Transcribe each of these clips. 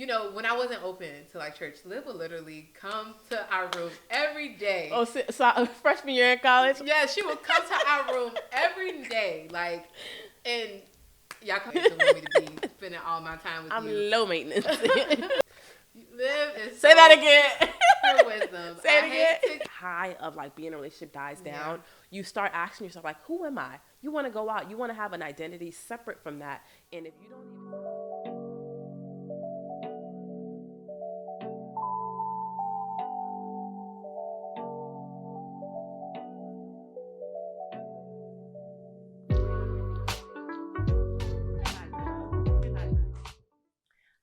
when I wasn't open to like church, Liv would literally come to our room every day. Oh, so freshman year in college? Yeah, she would come to our room every day. Like, and y'all come to want me to be spending all my time with you. I'm low maintenance. Liv is Say that again. Her wisdom. Say it again. High of like being in a relationship dies down. You start asking yourself like, who am I? You want to go out. You want to have an identity separate from that. And if you don't even...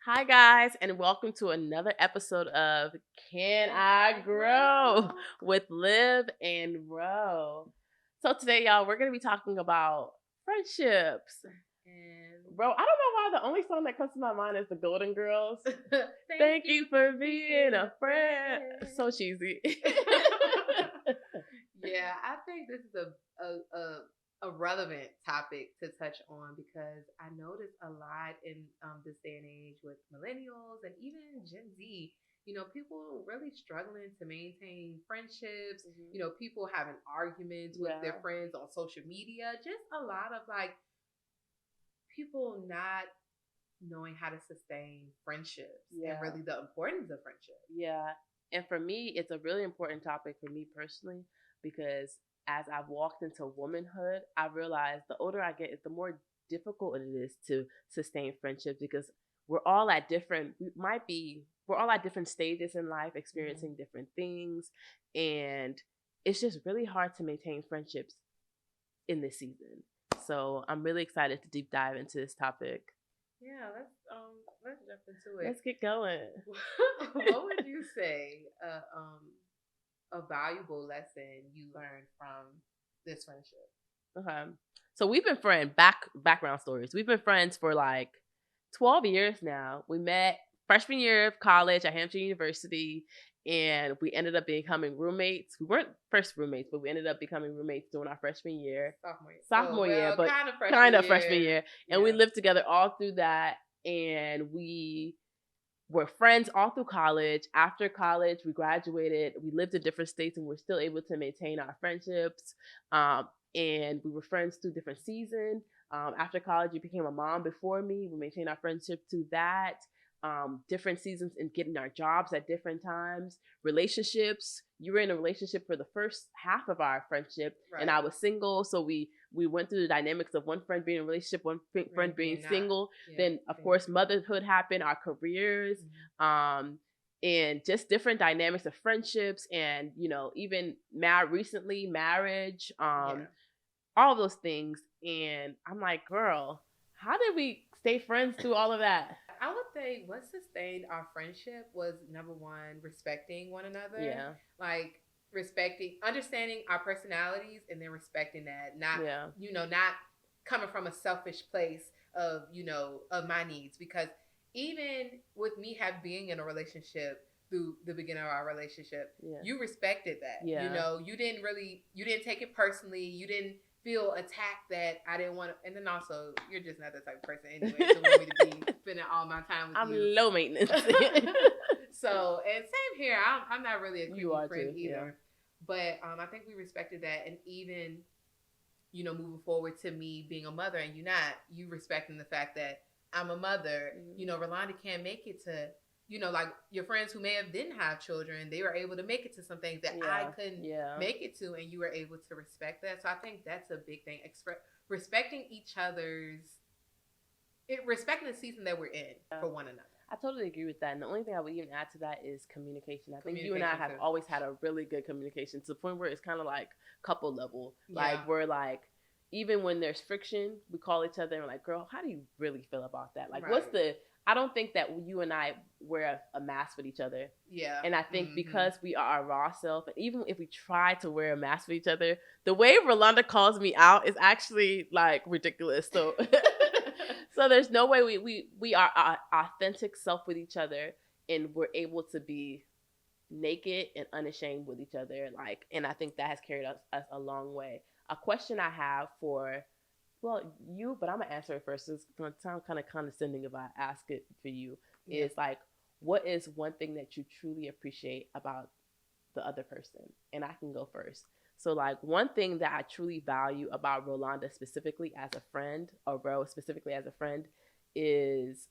Hi guys, and welcome to another episode of Can I Grow with Liv and Ro. So today, y'all, we're gonna be talking about friendships. And Ro, I don't know why the only song that comes to my mind is the Golden Girls. Thank you for being a friend. So cheesy. Yeah, I think this is a relevant topic to touch on because I notice a lot in this day and age with millennials and even Gen Z, people really struggling to maintain friendships, people having arguments with their friends on social media, just a lot of like people not knowing how to sustain friendships and really the importance of friendship. Yeah. And for me, it's a really important topic for me personally because as I've walked into womanhood, I realized the older I get, the more difficult it is to sustain friendships because we're all at different stages in life, experiencing different things. And it's just really hard to maintain friendships in this season. So I'm really excited to deep dive into this topic. Yeah, let's jump into it. Let's get going. What would you say a valuable lesson you learned from this friendship? Okay. So we've been friends, background stories. We've been friends for like 12 years now. We met freshman year of college at Hampshire University, and we ended up becoming roommates. We weren't first roommates, but we ended up becoming roommates during our freshman year. Sophomore year, but kind of freshman year. And we lived together all through that, and we were friends all through college. After college, we graduated. We lived in different states, and we're still able to maintain our friendships. And we were friends through different seasons. After college, you became a mom before me. We maintained our friendship through that. Different seasons and getting our jobs at different times. Relationships. You were in a relationship for the first half of our friendship, and I was single. So we went through the dynamics of one friend being in a relationship, one friend being single. Then, of course, motherhood happened, our careers, and just different dynamics of friendships, and even recently marriage, all of those things. And I'm like, girl, how did we stay friends through all of that? I would say what sustained our friendship was, number one, respecting one another. Yeah. Like understanding our personalities and then respecting that. Not, not coming from a selfish place of my needs. Because even with me being in a relationship through the beginning of our relationship, you respected that. Yeah. You didn't take it personally. You didn't feel attacked that I didn't want to, and then also you're just not that type of person anyway to want me to be spending all my time with you. I'm low maintenance. So, and same here. I'm not really a creepy friend either. Yeah. But I think we respected that, and even moving forward to me being a mother and you respecting the fact that I'm a mother. Rolanda can't make it to. Like your friends who didn't have children, they were able to make it to some things that I couldn't make it to, and you were able to respect that. So I think that's a big thing. Respecting each respecting the season that we're in for one another. I totally agree with that. And the only thing I would even add to that is communication. I think you and I have always had a really good communication to the point where it's kind of like couple level. Like we're like, even when there's friction, we call each other and we're like, girl, how do you really feel about that? Like, I don't think that you and I wear a mask with each other. Yeah. And I think because we are our raw self, and even if we try to wear a mask with each other, the way Rolanda calls me out is actually like ridiculous. So so there's no way we are our authentic self with each other, and we're able to be naked and unashamed with each other. Like, and I think that has carried us a long way. A question I have for you, but I'm gonna answer it first. It's gonna sound kind of condescending if I ask it for you. Yeah. is like, what is one thing that you truly appreciate about the other person? And I can go first. So, like, one thing that I truly value about Rolanda specifically as a friend, or Ro specifically as a friend, is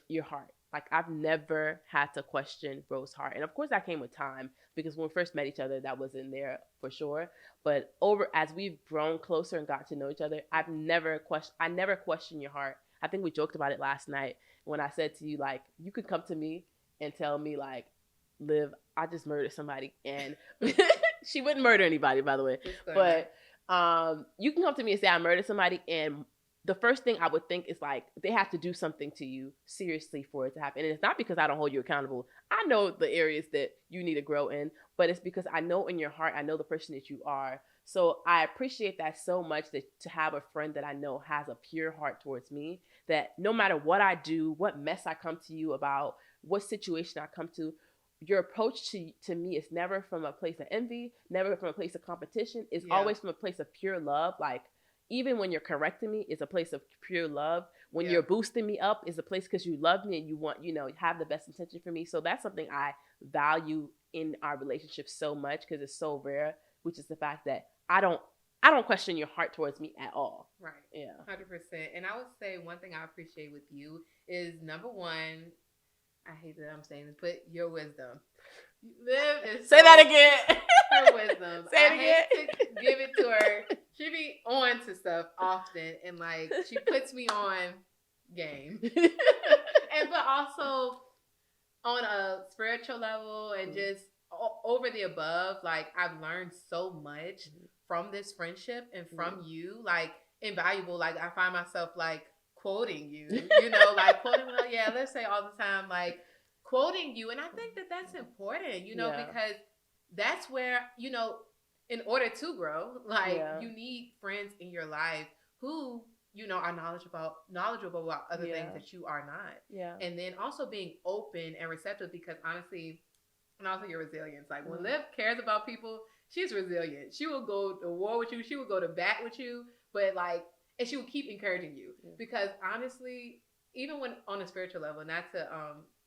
your heart. Like, I've never had to question Ro's heart, and of course that came with time, because when we first met each other, that wasn't there for sure. But over as we've grown closer and got to know each other, I never questioned your heart. I think we joked about it last night when I said to you, like, you could come to me and tell me, like, Liv, I just murdered somebody, and she wouldn't murder anybody, by the way. But you can come to me and say I murdered somebody, and the first thing I would think is, like, they have to do something to you seriously for it to happen. And it's not because I don't hold you accountable. I know the areas that you need to grow in, but it's because I know in your heart, I know the person that you are. So I appreciate that so much, that to have a friend that I know has a pure heart towards me, that no matter what I do, what mess I come to you about, what situation I come to, your approach to me is never from a place of envy, never from a place of competition. It's always from a place of pure love. Like, even when you're correcting me, it's a place of pure love. When you're boosting me up, it's a place because you love me and you want, have the best intention for me. So that's something I value in our relationship so much, because it's so rare, which is the fact that I don't question your heart towards me at all. Right. Yeah. 100%. And I would say one thing I appreciate with you is, number one, I hate that I'm saying this, but your wisdom. Liv is Say that again. Her wisdom. Say it again. Hate to give it to her. She be on to stuff often, and like she puts me on game. And but also on a spiritual level, and just over the above, like, I've learned so much from this friendship and from you, like, invaluable. Like, I find myself like quoting you, like quoting, well, yeah, let's say all the time, like quoting you. And I think that that's important, because that's where, in order to grow, like, you need friends in your life who, are knowledgeable about other things that you are not. Yeah. And then also being open and receptive, because honestly, and also your resilience. Like, when Liv cares about people, she's resilient. She will go to war with you. She will go to bat with you. But like, and she will keep encouraging you, because honestly, even when on a spiritual level, not to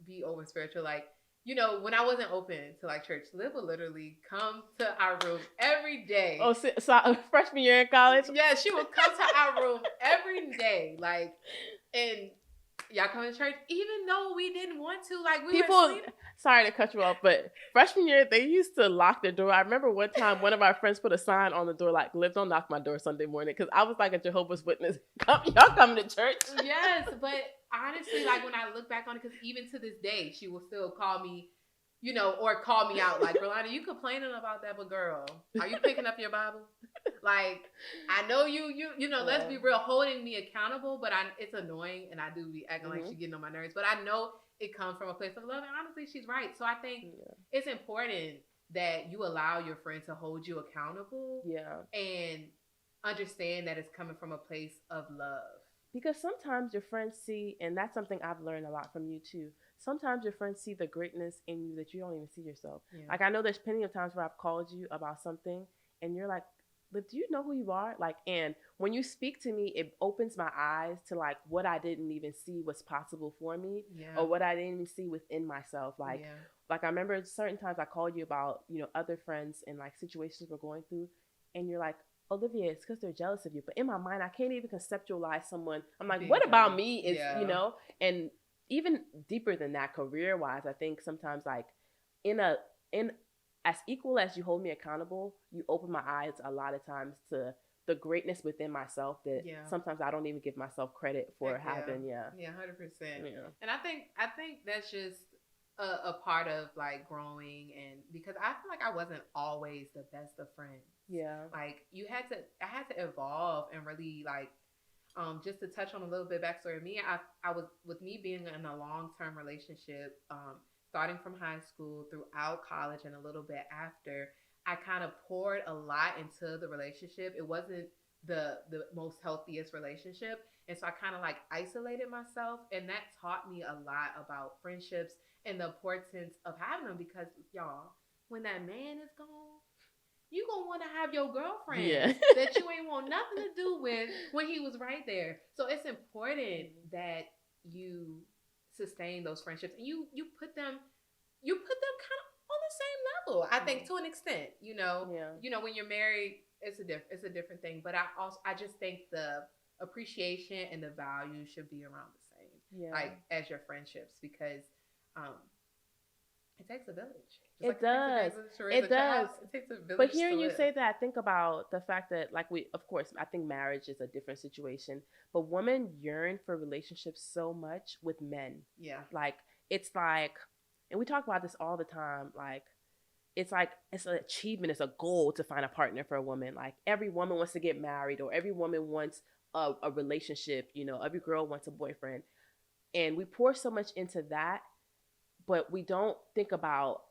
be over spiritual, like, when I wasn't open to like church, Liv would literally come to our room every day. Oh, so freshman year in college? Yeah, she would come to our room every day, like, and y'all come to church even though we didn't want to. Like, we were asleep. Sorry to cut you off, but freshman year, they used to lock their door. I remember one time one of our friends put a sign on the door like, Liv, don't knock my door Sunday morning, because I was like a Jehovah's Witness. Y'all coming to church? Yes, but honestly, like, when I look back on it, because even to this day, she will still call me, or call me out, like, Rolanda, you complaining about that, but girl, are you picking up your Bible? Like, I know let's be real, holding me accountable, but it's annoying, and I do be acting like she's getting on my nerves, but I know it comes from a place of love, and honestly, she's right. So I think it's important that you allow your friend to hold you accountable, and understand that it's coming from a place of love. Because sometimes your friends see, and that's something I've learned a lot from you too, sometimes your friends see the greatness in you that you don't even see yourself. Like, I know there's plenty of times where I've called you about something, and you're like, but do you know who you are? Like, and when you speak to me, it opens my eyes to like what I didn't even see was possible for me, or what I didn't even see within myself. Like, like, I remember certain times I called you about, other friends and like situations we're going through, and you're like, Olivia, it's because they're jealous of you. But in my mind, I can't even conceptualize someone. I'm like, what about me is, and even deeper than that, career wise, I think sometimes, like, in as equal as you hold me accountable, you open my eyes a lot of times to the greatness within myself that sometimes I don't even give myself credit for having. 100%. And I think that's just a part of like growing, and because I feel like I wasn't always the best of friends. Like, I had to evolve and really, like, just to touch on a little bit backstory of me, I was, with me being in a long-term relationship, starting from high school throughout college and a little bit after, I kind of poured a lot into the relationship. It wasn't the most healthiest relationship. And so I kind of like isolated myself, and that taught me a lot about friendships and the importance of having them, because y'all, when that man is gone, you gonna want to have your girlfriend that you ain't want nothing to do with when he was right there. So it's important that you sustain those friendships, and you put them kind of on the same level. I think to an extent, Yeah. when you're married, it's a different thing. But I just think the appreciation and the value should be around the same, Yeah. like as your friendships, because um, it takes a village. Just It like it does. takes a village to raise It a does. child, it takes a But village to hearing you live. say that, I think about the fact that, like, of course, I think marriage is a different situation, but women yearn for relationships so much with men. Yeah. Like, it's like, and we talk about this all the time, like, it's an achievement, it's a goal to find a partner for a woman. Like, every woman wants to get married, or every woman wants a relationship, every girl wants a boyfriend. And we pour so much into that, but we don't think about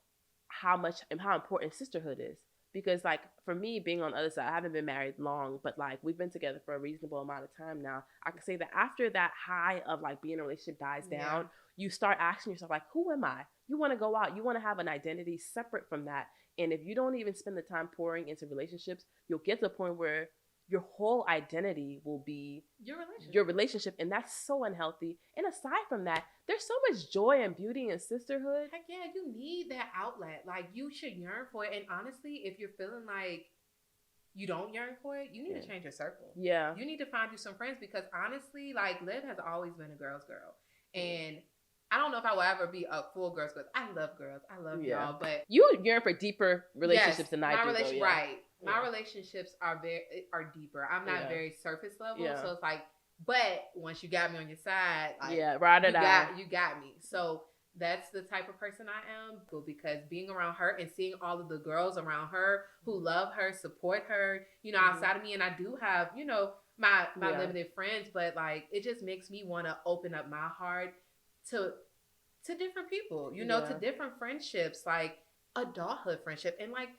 how much and how important sisterhood is. Because, like, for me, being on the other side, I haven't been married long, but like, we've been together for a reasonable amount of time now. I can say that after that high of like being in a relationship dies down, you start asking yourself, like, who am I? You want to go out, you want to have an identity separate from that. And if you don't even spend the time pouring into relationships, you'll get to a point where your whole identity will be your relationship, and that's so unhealthy. And aside from that, there's so much joy and beauty in sisterhood. Heck yeah, you need that outlet. Like, you should yearn for it. And honestly, if you're feeling like you don't yearn for it, you need to change your circle. Yeah. You need to find you some friends, because honestly, like, Liv has always been a girl's girl. And I don't know if I will ever be a full girl's girl. I love girls. I love y'all. But you yearn for deeper relationships than I do. Right. My relationships are deeper. I'm not very surface level. So it's like, but once you got me on your side, like, you got me. So that's the type of person I am, because being around her and seeing all of the girls around her who love her, support her, outside of me, and I do have, my limited friends, but like, it just makes me want to open up my heart to different people, to different friendships, like adulthood friendship. And like,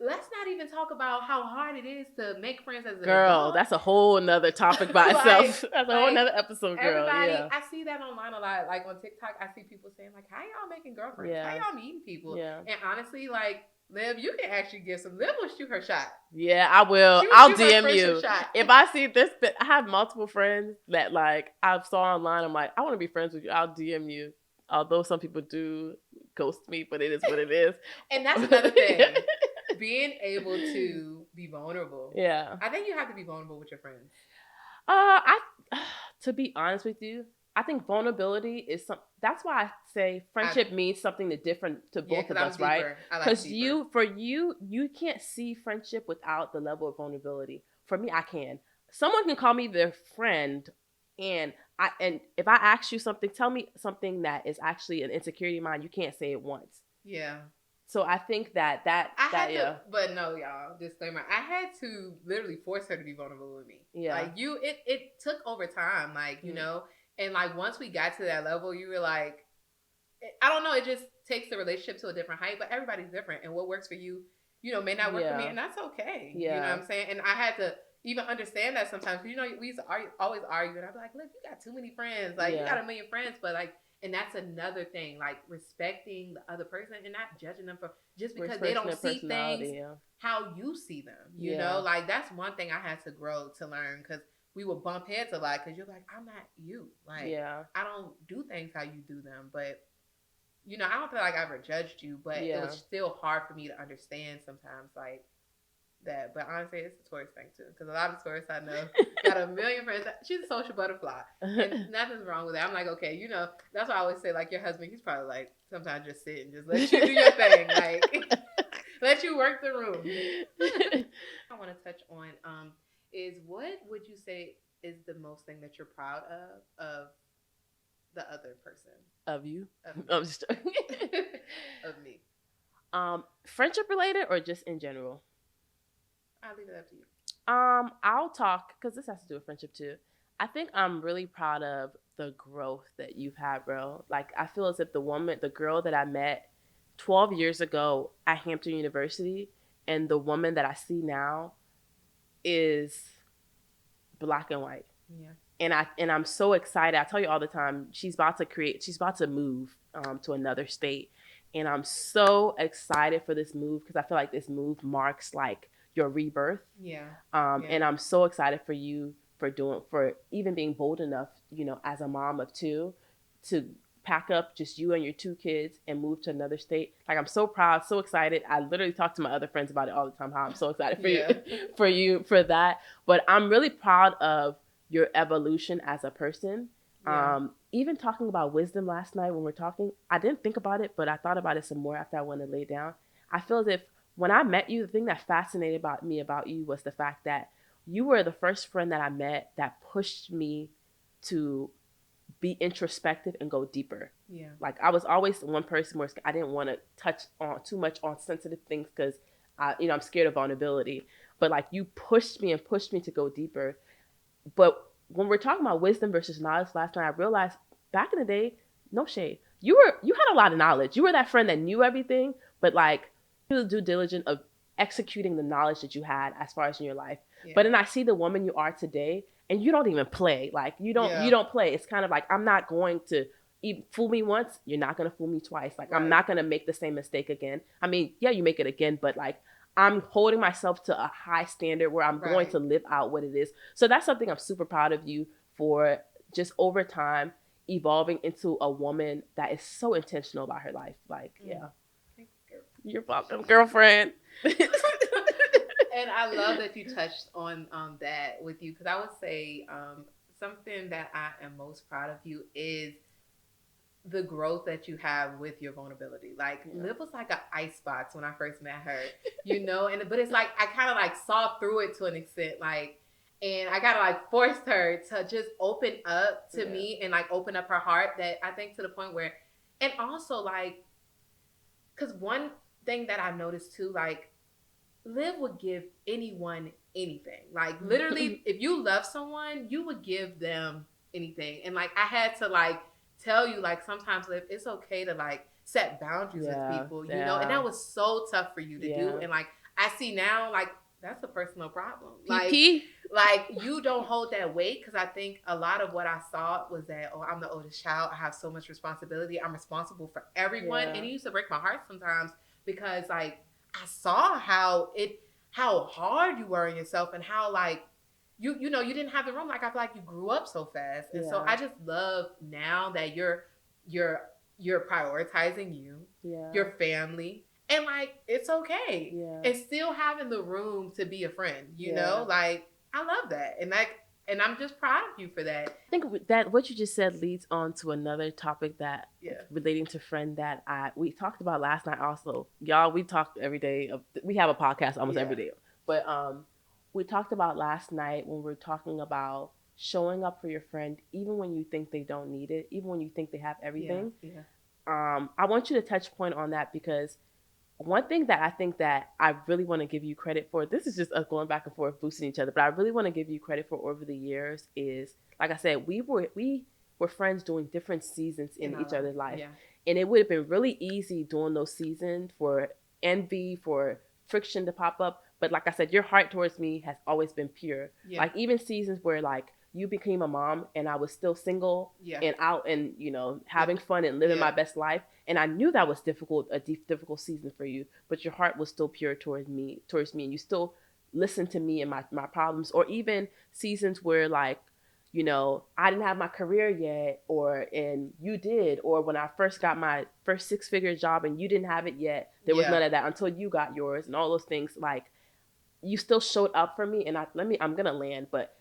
let's not even talk about how hard it is to make friends as an adult. That's a whole nother topic by itself. That's a whole nother episode, girl. Everybody, I see that online a lot. Like on TikTok, I see people saying like, how y'all making girlfriends? How y'all meeting people? And honestly, like, Liv, you can actually give some. Liv will shoot her shot. Yeah, I will. I'll DM you. If I see this, I have multiple friends that like I saw online. I'm like, I want to be friends with you. I'll DM you. Although some people do ghost me, but it is what it is. And that's another thing. Being able to be vulnerable. Yeah. I think you have to be vulnerable with your friends. To be honest with you, I think vulnerability is that's why I say friendship means something different to both of us, right? Because you can't see friendship without the level of vulnerability. For me, I can. Someone can call me their friend, and if I ask you something, tell me something that is actually an insecurity of mine, you can't say it once. Yeah. So I think that but no, y'all, disclaimer, I had to literally force her to be vulnerable with me. Yeah. Like, it took over time, like, and like, once we got to that level, you were like, I don't know, it just takes the relationship to a different height, but everybody's different, and what works for you, may not work for me, and that's okay. Yeah. You know what I'm saying? And I had to even understand that sometimes, we used to always argue, and I'd be like, look, you got too many friends, like, you got a million friends, but like, and that's another thing, like respecting the other person and not judging them for just because they don't see things how you see them. You know, like, that's one thing I had to grow to learn, because we would bump heads a lot, because you're like, I'm not you. Like, I don't do things how you do them. But, I don't feel like I ever judged you, but it was still hard for me to understand sometimes, like, that. But honestly, it's a tourist thing too, because a lot of tourists I know got a million friends. She's a social butterfly, and nothing's wrong with that. I'm like, okay, that's why I always say, like, your husband, he's probably like, sometimes just sit and just let you do your thing, like, let you work the room. I want to touch on is, what would you say is the most thing that you're proud of the other person? Of you? I'm just of me. Friendship related or just in general? I'll leave it up to you. I'll talk, because this has to do with friendship too. I think I'm really proud of the growth that you've had, bro. Like, I feel as if the girl that I met 12 years ago at Hampton University, and the woman that I see now is black and white. Yeah. And I'm so excited. I tell you all the time, she's about to move to another state. And I'm so excited for this move, because I feel like this move marks like your rebirth. Yeah. And I'm so excited for you for even being bold enough, as a mom of two, to pack up just you and your 2 kids and move to another state. Like, I'm so proud, so excited. I literally talk to my other friends about it all the time, how I'm so excited for Yeah. you for that. But I'm really proud of your evolution as a person. Yeah. Even talking about wisdom last night when we're talking, I didn't think about it, but I thought about it some more after I went to lay down. I feel as if when I met you, the thing that fascinated about you was the fact that you were the first friend that I met that pushed me to be introspective and go deeper. Yeah. Like, I was always one person where I didn't want to touch on too much on sensitive things because I'm scared of vulnerability. But like, you pushed me and pushed me to go deeper. But when we're talking about wisdom versus knowledge, last night I realized back in the day, no shade, you had a lot of knowledge. You were that friend that knew everything, but like, you the due diligence of executing the knowledge that you had as far as in your life. Yeah. But then I see the woman you are today, and you don't even play. Like, you don't play. It's kind of like, I'm not going to even fool me once. You're not going to fool me twice. Like, right. I'm not going to make the same mistake again. I mean, yeah, you make it again, but like, I'm holding myself to a high standard where I'm going to live out what it is. So that's something I'm super proud of you for, just over time evolving into a woman that is so intentional about her life. Like, yeah. You're welcome, girlfriend. And I love that you touched on that with you, because I would say something that I am most proud of you is the growth that you have with your vulnerability. Like, Liv was like an icebox when I first met her, but it's like I kind of like saw through it to an extent, like, and I gotta like forced her to just open up to me and like open up her heart, that I think to the point where, and also like, because one thing that I noticed too, like, Liv would give anyone anything. Like, literally, if you love someone, you would give them anything. And like, I had to like tell you, like, sometimes, Liv, it's okay to like set boundaries with people, and that was so tough for you to do. And like, I see now, like, that's a personal problem. Like, you don't hold that weight, because I think a lot of what I saw was that, oh, I'm the oldest child. I have so much responsibility. I'm responsible for everyone. And it used to break my heart sometimes, because like, I saw how hard you were on yourself, and how like you didn't have the room. Like, I feel like you grew up so fast. And so I just love now that you're prioritizing your family, and like, it's okay. And still having the room to be a friend, you know? Like, I love that. And I'm just proud of you for that. I think that what you just said leads on to another topic that relating to friend that we talked about last night also. Y'all, we talk every day. We have a podcast almost every day. But we talked about last night when we were talking about showing up for your friend even when you think they don't need it, even when you think they have everything. I want you to touch point on that, because one thing that I think that I really want to give you credit for, this is just us going back and forth boosting each other, but I really want to give you credit for over the years is, like I said, we were friends during different seasons in each other's life. And it would have been really easy during those seasons for envy, for friction to pop up. But like I said, your heart towards me has always been pure. Like, even seasons where like you became a mom and I was still single and out and, having fun and living my best life. And I knew that was a difficult season for you, but your heart was still pure towards me, and you still listened to me and my problems. Or even seasons where like, I didn't have my career yet, and you did, or when I first got my first 6-figure job and you didn't have it yet, there was none of that until you got yours, and all those things. Like, you still showed up for me, and I'm gonna land, but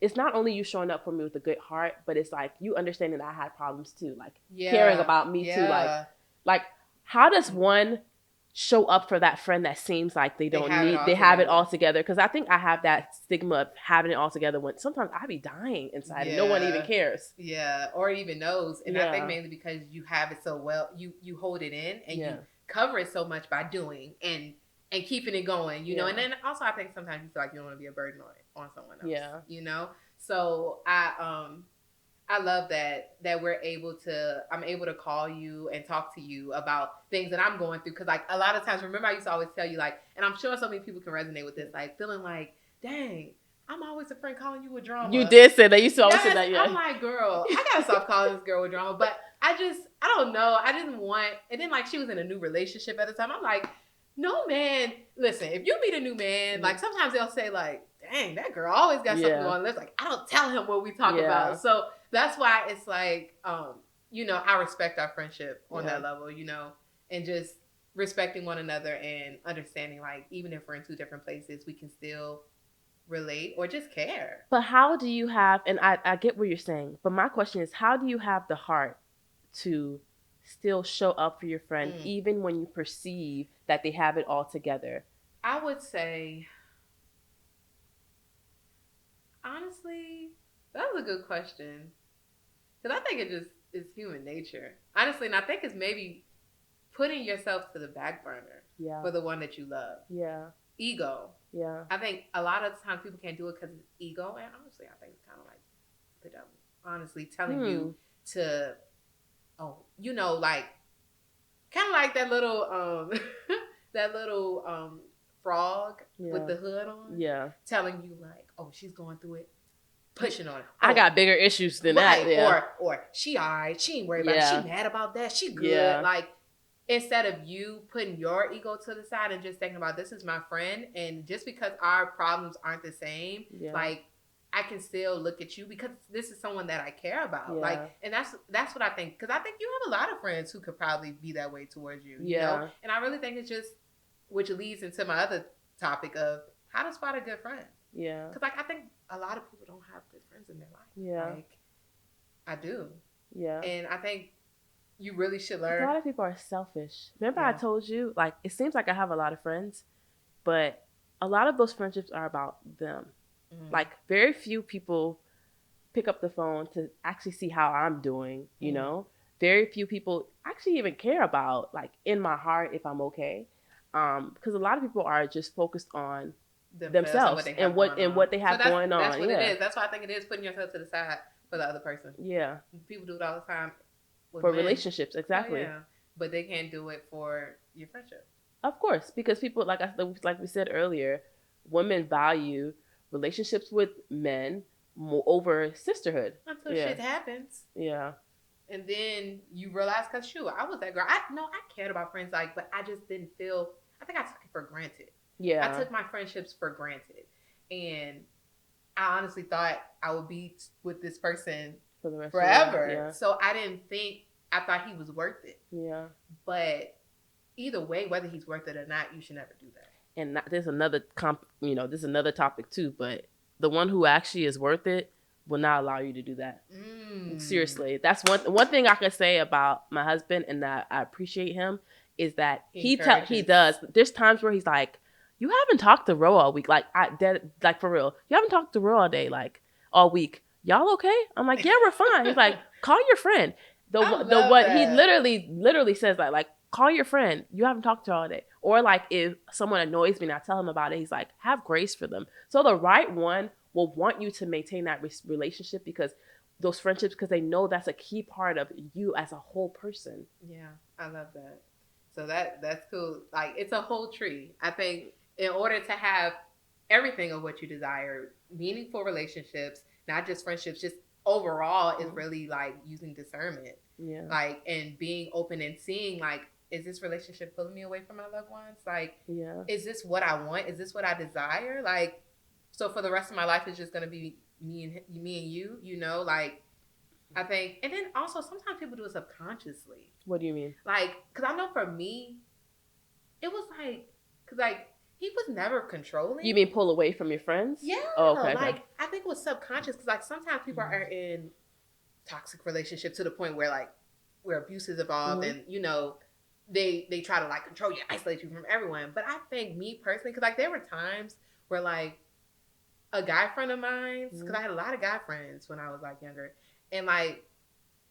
it's not only you showing up for me with a good heart, but it's like you understanding that I had problems too, like caring about me too. Like how does one show up for that friend that seems like they have it all together? Because I think I have that stigma of having it all together when sometimes I be dying inside and no one even cares. Or even knows. And I think mainly because you have it so well, you hold it in, and you cover it so much by doing and keeping it going, and then also I think sometimes you feel like you don't want to be a burden on someone else. So I love that I'm able to call you and talk to you about things that I'm going through, because like a lot of times, remember I used to always tell you, like, and I'm sure so many people can resonate with this, like feeling like, dang, I'm always a friend calling you with drama. You did say that. You used to always say that. I'm like, girl, I gotta stop calling this girl with drama. But I don't know, I didn't want, and then like she was in a new relationship at the time. I'm like, no, man, listen, if you meet a new man, like sometimes they'll say like, dang, that girl always got something going on. Like, I don't tell him what we talk about. So that's why it's like, I respect our friendship on Yeah. that level, and just respecting one another and understanding, like, even if we're in two different places, we can still relate or just care. But how do you have, and I get what you're saying, but my question is, how do you have the heart to still show up for your friend Mm. even when you perceive that they have it all together? I would say, honestly, that was a good question. Because I think it just is human nature. Honestly, and I think it's maybe putting yourself to the back burner Yeah. for the one that you love. Yeah. Ego. Yeah. I think a lot of times people can't do it because it's ego. And honestly, I think it's kind of like the devil. Honestly, telling you to, like, kind of like that little, that little frog with the hood on. Yeah. Telling you, like, oh, she's going through it. Pushing on it. I got bigger issues than that. Yeah. Or she alright, she ain't worried about it. She mad about that. She good. Yeah. Like, instead of you putting your ego to the side and just thinking about, this is my friend, and just because our problems aren't the same, like, I can still look at you because this is someone that I care about. Yeah. Like, and that's what I think, because I think you have a lot of friends who could probably be that way towards you. You know? And I really think it's just, which leads into my other topic of how to spot a good friend. Yeah. Because, like, I think a lot of people don't have good friends in their life. Yeah. Like, I do. Yeah. And I think you really should learn. A lot of people are selfish. Remember I told you, like, it seems like I have a lot of friends, but a lot of those friendships are about them. Mm. Like, very few people pick up the phone to actually see how I'm doing, you know? Very few people actually even care about, like, in my heart, if I'm okay. Because a lot of people are just focused on themselves and what they have going on. That's what it is. That's why I think it is putting yourself to the side for the other person. Yeah. People do it all the time for men. Relationships, exactly. Oh, yeah. But they can't do it for your friendship. Of course, because people, like we said earlier, women value relationships with men over sisterhood until shit happens. Yeah. And then you realize, because shoot, I was that girl. I cared about friends, like, but I just didn't feel. I think I took it for granted. Yeah. I took my friendships for granted. And I honestly thought I would be with this person for the rest forever. Of yeah. So I didn't think, I thought he was worth it. Yeah. But either way, whether he's worth it or not, you should never do that. And there's another there's another topic too, but the one who actually is worth it will not allow you to do that. Seriously. That's one thing I can say about my husband, and that I appreciate him, is that he does. There's times where he's like, you haven't talked to Ro all week. Like, for real. You haven't talked to Ro all day, like, all week. Y'all okay? I'm like, yeah, we're fine. He's like, call your friend. He literally says that, like, call your friend. You haven't talked to her all day. Or, like, if someone annoys me and I tell him about it, he's like, have grace for them. So the right one will want you to maintain that relationship, because those friendships, because they know that's a key part of you as a whole person. Yeah, I love that. So that's cool. Like, it's a whole tree. I think in order to have everything of what you desire, meaningful relationships, not just friendships, just overall, is really, like, using discernment. Yeah. Like, and being open and seeing, like, is this relationship pulling me away from my loved ones? Like, yeah. Is this what I want? Is this what I desire? Like, so for the rest of my life, it's just going to be me and you, like, I think. And then also, sometimes people do it subconsciously. What do you mean? Like, because I know for me, it was like, because, like, he was never controlling. You mean pull away from your friends? Yeah. Oh, okay. Like, I think it was subconscious, because, like, sometimes people are in toxic relationships to the point where, like, where abuse is involved, and, they try to, like, control you, isolate you from everyone. But I think, me personally, because, like, there were times where, like, a guy friend of mine, because I had a lot of guy friends when I was, like, younger, and, like,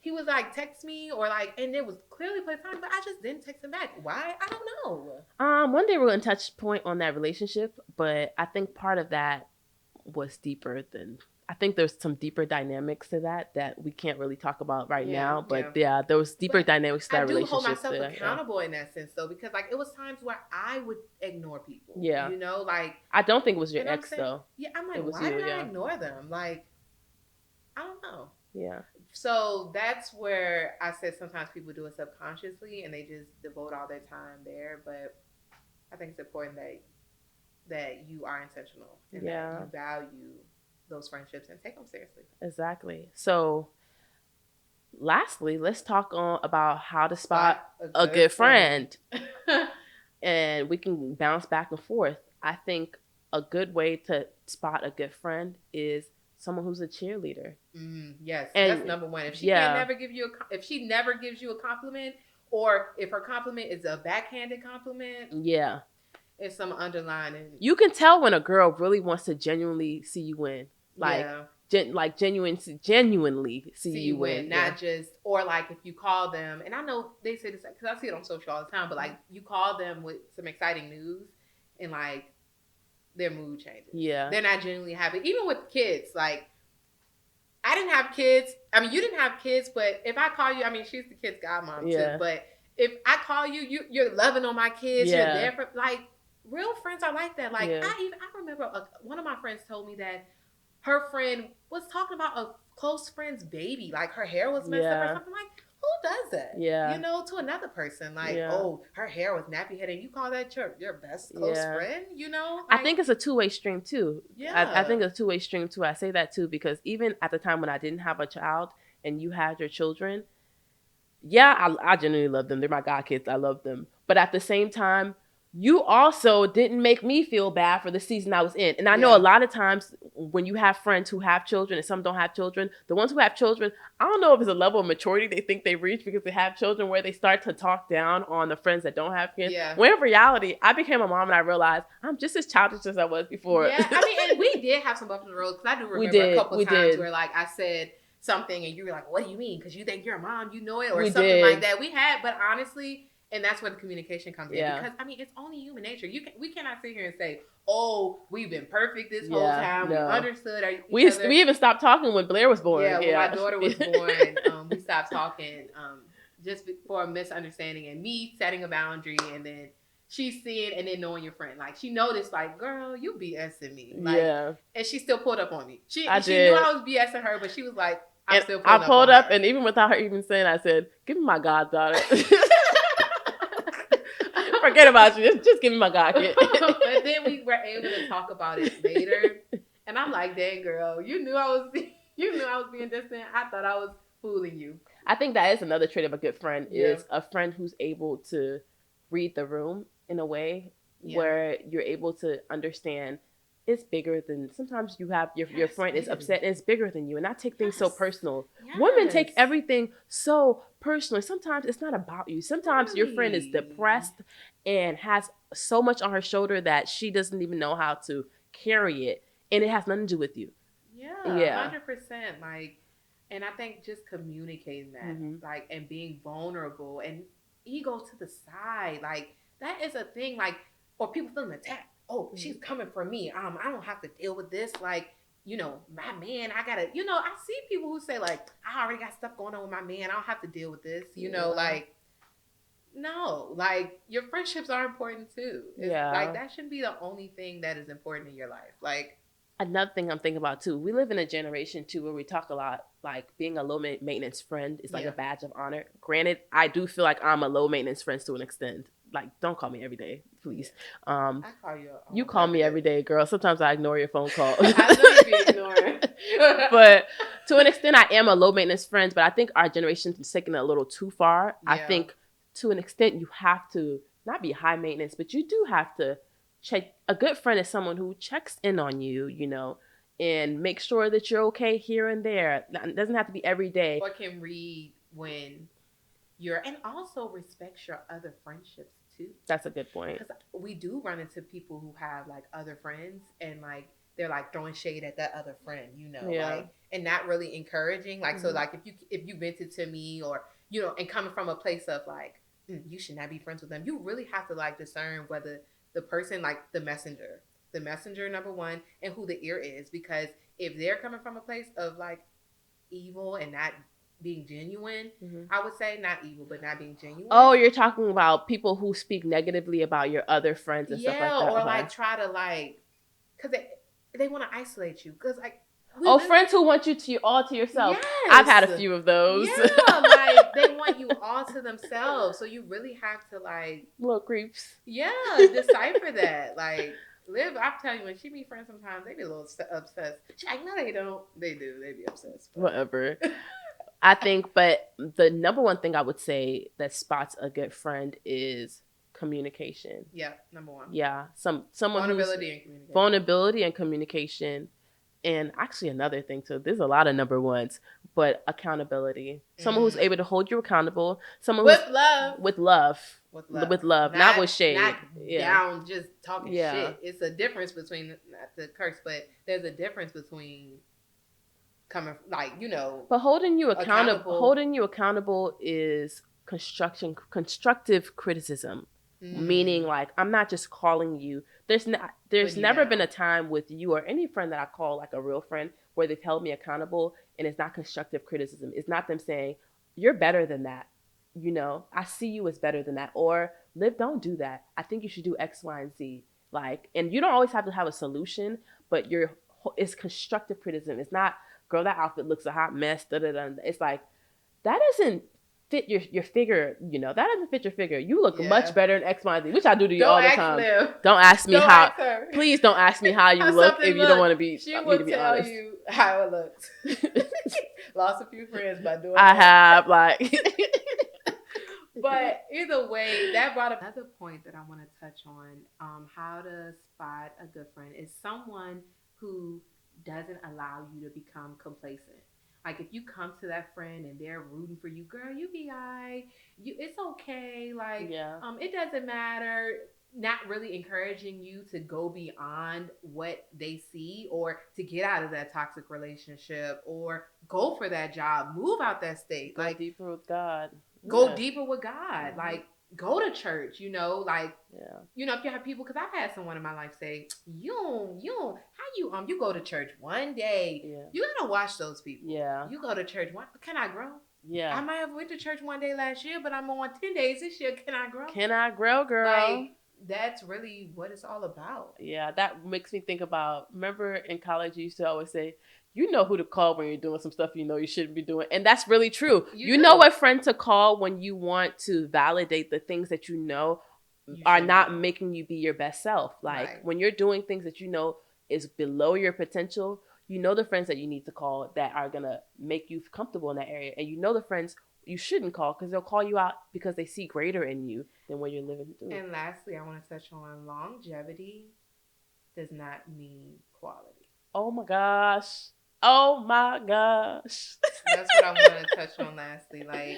he was, like, text me, or, like, and it was clearly platonic, but I just didn't text him back. Why? I don't know. One day we're going to touch point on that relationship, but I think part of that was deeper than, I think there's some deeper dynamics to that we can't really talk about right now. But there was deeper dynamics to that relationship. I do hold myself accountable in that sense, though, because, like, it was times where I would ignore people. Yeah. Like, I don't think it was your ex, though. Yeah, I'm like, why did I ignore them? Like, I don't know. Yeah. So that's where I said sometimes people do it subconsciously and they just devote all their time there. But I think it's important that you are intentional and that you value those friendships and take them seriously. Exactly. So lastly, let's talk about how to spot Spot a a good good friend. friend. And we can bounce back and forth. I think a good way to spot a good friend is someone who's a cheerleader. Yes, that's And number one. If she can't yeah, never give you if she never gives you a compliment, or if her compliment is a backhanded compliment, yeah. it's some underlining. You can tell when a girl really wants to genuinely see you win. Like Yeah, genuinely see see you you win. win, Yeah. not just, or like if you call them, and I know they say this because I see it on social all the time, but like you call them with some exciting news, and like their mood changes. Yeah. They're not genuinely happy. Even with kids, like I didn't have kids. I mean, you didn't have kids, but if I call you, I mean, she's the kid's godmom too. Yeah. But if I call you, you're loving on my kids. You're Yeah. there for like real friends are like that. Like Yeah. I remember one of my friends told me that her friend was talking about a close friend's baby. Like her hair was messed up or Yeah. something. Like who does that? Yeah. You know, to another person. Like Yeah. oh, her hair was nappy headed. You call that your best close Yeah. friend? You know, I think it's a two-way stream too. yeah. I think it's a two-way stream too. I say that too because even at the time when I didn't have a child and you had your children, yeah, I genuinely love them. They're my god kids. I love them. But at the same time, you also didn't make me feel bad for the season I was in. And I know Yeah. a lot of times when you have friends who have children and some don't have children, the ones who have children, I don't know if it's a level of maturity they think they reach because they have children where they start to talk down on the friends that don't have kids. Yeah. When in reality, I became a mom and I realized I'm just as childish as I was before. Yeah, I mean, and we did have some bumps in the road because I do remember a couple times where like I said something and you were like, "What do you mean?" Because you think you're a mom, you know it, or something like that. We had, but honestly, and that's where the communication comes in. Because I mean, it's only human nature. We cannot sit here and say, "Oh, we've been perfect this whole time. We understood each other." We even stopped talking when Blair was born. Yeah, when my daughter was born, we stopped talking just for a misunderstanding and me setting a boundary, and then she's seeing and then knowing your friend. Like she noticed, like, girl, you BSing me. Like, yeah. And she still pulled up on me. She knew I was BSing her, but she was like, I'm still pulling up. I pulled up, and even without her even saying, I said, "Give me my goddaughter." Forget about you. Just give me my god kid. But then we were able to talk about it later, and I'm like, "Dang, girl, you knew I was being distant. I thought I was fooling you." I think that is another trait of a good friend is a friend who's able to read the room in a way where you're able to understand it's bigger than sometimes you have your friend is upset and it's bigger than you and not take things so personal. Women take everything so personally. Sometimes it's not about you. Sometimes your friend is depressed and has so much on her shoulder that she doesn't even know how to carry it, and it has nothing to do with you. Yeah. 100%. Like, and I think just communicating that, like, and being vulnerable and ego to the side, like that is a thing. Like, or people feeling attacked. Oh, she's coming for me. I don't have to deal with this. Like, you know, my man, I gotta. You know, I see people who say like, I already got stuff going on with my man. I don't have to deal with this. You know, like. No, like your friendships are important too. Like that shouldn't be the only thing that is important in your life. Like another thing I'm thinking about too, we live in a generation too where we talk a lot like being a low maintenance friend is like a badge of honor. Granted, I do feel like I'm a low maintenance friend to an extent. Like, don't call me every day, please. I call you. You call me every day, girl. Sometimes I ignore your phone call. I know you be ignoring. But to an extent, I am a low maintenance friend. But I think our generation is taking it a little too far. Yeah. I think to an extent you have to not be high maintenance, but you do have to check. A good friend is someone who checks in on you, you know, and make sure that you're okay here and there. It doesn't have to be every day. Or can read when you're, and also respects your other friendships too. That's a good point. Because we do run into people who have like other friends and like they're like throwing shade at that other friend, you know, like, and not really encouraging. Like, so like if you vented to me or, you know, and coming from a place of like, you should not be friends with them. You really have to like discern whether the person, like the messenger number one, and who the ear is. Because if they're coming from a place of like evil and not being genuine, I would say not evil, but not being genuine. Oh, you're talking about people who speak negatively about your other friends and stuff like that. Or like try to like, because they want to isolate you. Because like, friends who want you to all to yourself. Yes. I've had a few of those. Yeah, like they want you all to themselves. So you really have to like little creeps. Yeah, decipher that. Like Liv, I'm telling you, when she meet friends, sometimes they be a little obsessed. She's like, no, they don't. They do. They be obsessed. Whatever. I think, but the number one thing I would say that spots a good friend is communication. Yeah, number one. Yeah, someone who's Vulnerability and communication. vulnerability and communication, and actually another thing too. There's a lot of number ones, but accountability. Someone who's able to hold you accountable. Someone with who's love. with love. With love. With love, not with shade. Not Yeah. down just talking Yeah. shit. It's a difference between, not the curse, but there's a difference between coming, like, you know. But holding you accountable is constructive criticism. Meaning, like, I'm not just calling you. There's never been a time with you or any friend that I call like a real friend where they've held me accountable and it's not constructive criticism. It's not them saying, you're better than that. You know, I see you as better than that. Or, Liv, don't do that. I think you should do X, Y, and Z. Like, and you don't always have to have a solution, but it's constructive criticism. It's not, girl, that outfit looks a hot mess. Da, da, da. It's like, that doesn't fit your figure, you know, that doesn't fit your figure. You look much better in X, Y, and Z, which I do to you all the time. Don't ask me how. Please don't ask me how you look if you don't want to be. She will tell honest. you how it looks. Lost a few friends by doing. I have like. But either way, that brought up another point that I want to touch on. How to spot a good friend is someone who doesn't allow you to become complacent. Like, if you come to that friend and they're rooting for you, girl, you be alright. It's okay. Like, it doesn't matter. Not really encouraging you to go beyond what they see or to get out of that toxic relationship or go for that job, move out that state. Go deeper with God. Go deeper with God. Like, go to church, you know, like, you know, if you have people, because I've had someone in my life say, you go to church one day, you gotta watch those people. You go to church can I grow? I might have went to church one day last year, but I'm on 10 days this year. Can I grow? Can I grow, girl? Like, that's really what it's all about. Yeah, that makes me think about, remember in college you used to always say, you know who to call when you're doing some stuff you know you shouldn't be doing. And that's really true. You know what friend to call when you want to validate the things that you know are not making you be your best self. Like, when you're doing things that you know is below your potential, you know the friends that you need to call that are going to make you comfortable in that area. And you know the friends you shouldn't call because they'll call you out because they see greater in you than what you're living through. And lastly, I want to touch on longevity does not mean quality. Oh my gosh. Oh my gosh. That's what I want to touch on lastly. Like,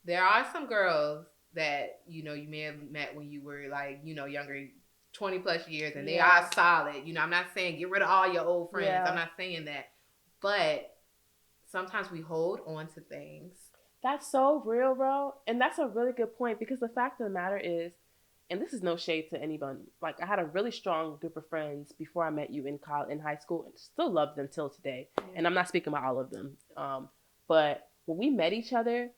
there are some girls that, you know, you may have met when you were, like, you know, younger, 20 plus years, and they are solid. You know, I'm not saying get rid of all your old friends. I'm not saying that. But sometimes we hold on to things. That's so real, bro. And that's a really good point, because the fact of the matter is, and this is no shade to anyone, like, I had a really strong group of friends before I met you in high school, and still love them till today. And I'm not speaking about all of them. But when we met each other,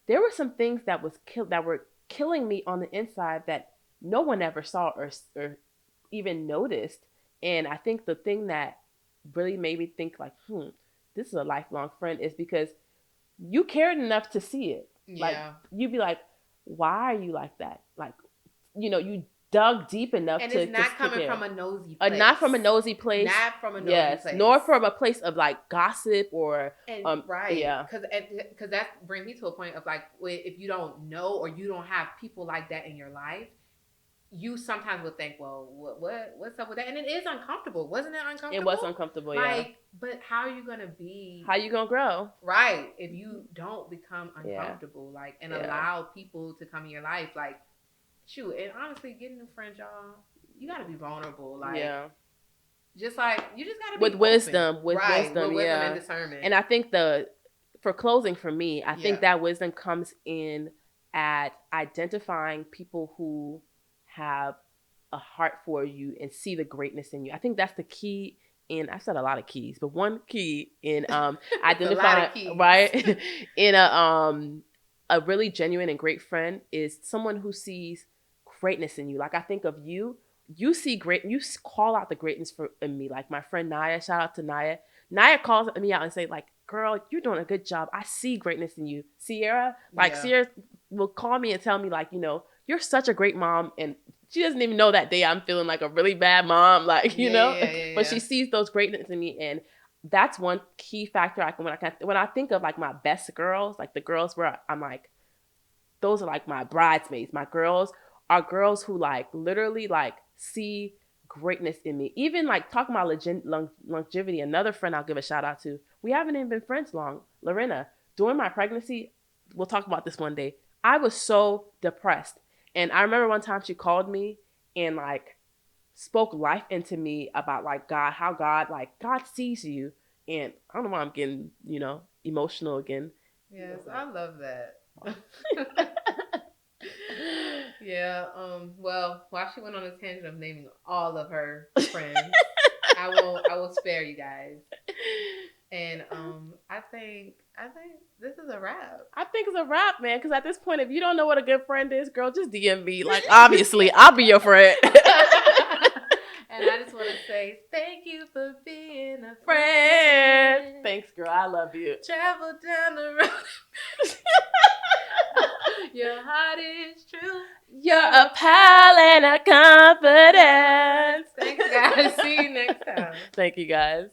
there were some things that were killing me on the inside that no one ever saw or even noticed. And I think the thing that really made me think, like, this is a lifelong friend, is because you cared enough to see it. Like, you'd be like, why are you like that? Like, you know, you dug deep enough and to... And it's not coming from a nosy place. Not from a nosy place. Not from a nosy place. Nor from a place of, like, gossip or... right. Yeah. Because that brings me to a point of, like, if you don't know or you don't have people like that in your life, you sometimes would think, well, what's up with that? And it is uncomfortable. Wasn't it uncomfortable? It was uncomfortable, like, but how are you going to be... How you going to grow? Right. If you don't become uncomfortable, like, and allow people to come in your life, like, shoot, and honestly, getting new friends, y'all, you got to be vulnerable. Like, just like, you just got to be with wisdom, with wisdom and discernment. And I think for closing for me, I think that wisdom comes in at identifying people who have a heart for you and see the greatness in you. I think that's the key in, I said a lot of keys, but one key in identifying, right? In a really genuine and great friend is someone who sees greatness in you. Like, I think of you see you call out the greatness in me. Like, my friend Naya, shout out to Naya. Naya calls me out and say, like, girl, you're doing a good job. I see greatness in you. Sierra will call me and tell me, like, you know, you're such a great mom. And she doesn't even know that day I'm feeling like a really bad mom, like, you know, but she sees those greatness in me. And that's one key factor. When I think of like my best girls, like the girls where I'm like, those are like my bridesmaids. My girls are girls who like literally like see greatness in me. Even like talking about longevity, another friend I'll give a shout out to. We haven't even been friends long. Lorena, during my pregnancy, we'll talk about this one day. I was so depressed. And I remember one time she called me and like spoke life into me about like God, how God, like God sees you. And I don't know why I'm getting, emotional again. Yes, I love that. Yeah. Well, while she went on a tangent of naming all of her friends, I will spare you guys. And I think this is a wrap. I think it's a wrap, man. Because at this point, if you don't know what a good friend is, girl, just DM me. Like, obviously, I'll be your friend. And I just want to say thank you for being a Friend. friend. Thanks, girl. I love you. Travel down the road. Your heart is true. You're a pal and a confidence. Thanks, guys. See you next time. Thank you, guys.